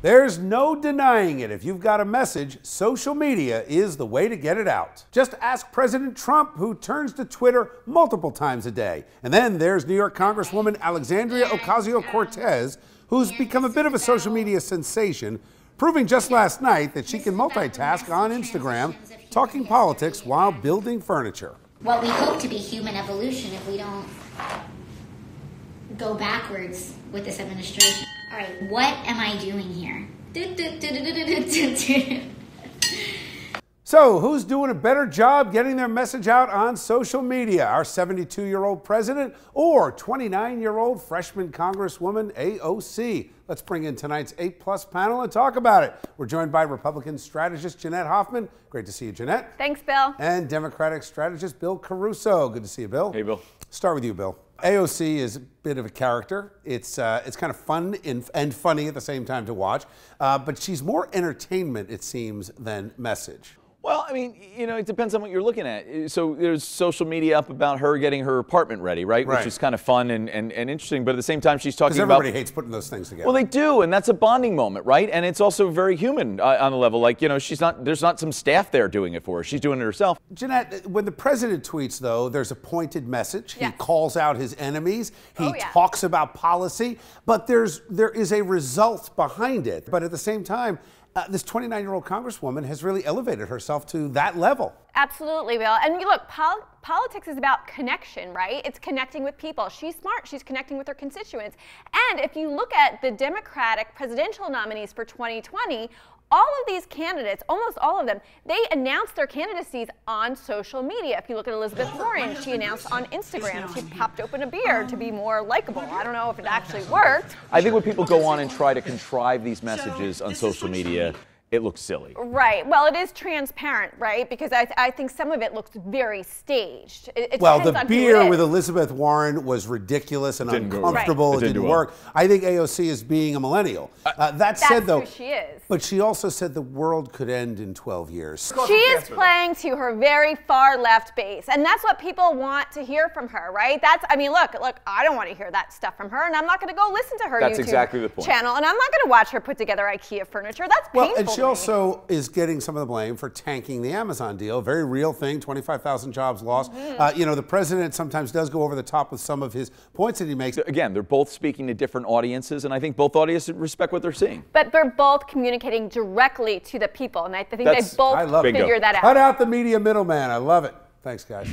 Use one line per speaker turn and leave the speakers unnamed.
There's no denying it. If you've got a message, social media is the way to get it out. Just ask President Trump, who turns to Twitter multiple times a day. And then there's New York Congresswoman Alexandria Ocasio-Cortez, who's become a bit of a social media sensation, proving just last night that she can multitask on Instagram, talking politics while building furniture.
What we hope to be human evolution if we don't go backwards with this administration. All right, what am I doing here?
So, who's doing a better job getting their message out on social media? Our 72-year-old president or 29-year-old freshman Congresswoman AOC? Let's bring in tonight's 8+ panel and talk about it. We're joined by Republican strategist Jeanette Hoffman. Great to see you, Jeanette.
Thanks, Bill.
And Democratic strategist Bill Caruso. Good to see you, Bill.
Hey, Bill.
Start with you, Bill. AOC is a bit of a character. It's kind of fun and funny at the same time to watch, but she's more entertainment, it seems, than message.
Well, I mean, you know, it depends on what you're looking at. So there's social media up about her getting her apartment ready, right? Which is kind of fun and interesting, but at the same time she's talking about...
Because everybody hates putting those things together.
Well, they do, and that's a bonding moment, right? And it's also very human on the level. Like, you know, there's not some staff there doing it for her. She's doing it herself.
Jeanette, when the president tweets, though, there's a pointed message. He calls out his enemies. He talks about policy, but there is a result behind it. But at the same time, this 29-year-old Congresswoman has really elevated herself to that level.
Absolutely, Bill. And look, politics is about connection, right? It's connecting with people. She's smart. She's connecting with her constituents. And if you look at the Democratic presidential nominees for 2020, all of these candidates, almost all of them, they announced their candidacies on social media. If you look at Elizabeth Warren, she announced on Instagram. She popped open a beer to be more likable. I don't know if it actually worked.
I think when people go on and try to contrive these messages on social media, it looks silly.
Right. Well, it is transparent, right? Because I think some of it looks very staged.
Well, the beer with Elizabeth Warren was ridiculous and uncomfortable. It didn't work. I think AOC is being a millennial. That said, though,
who she is.
But she also said the world could end in 12 years.
She is playing to her very far left base, and that's what people want to hear from her, right? I mean, look, I don't want to hear that stuff from her, and I'm not going to go listen to her YouTube channel, and I'm not going to watch her put together IKEA furniture. That's painful.
She also is getting some of the blame for tanking the Amazon deal. Very real thing, 25,000 jobs lost. You know, the president sometimes does go over the top with some of his points that he makes.
Again, they're both speaking to different audiences, and I think both audiences respect what they're seeing.
But they're both communicating directly to the people, and I think they both figure that out.
Cut out the media middleman. I love it. Thanks, guys.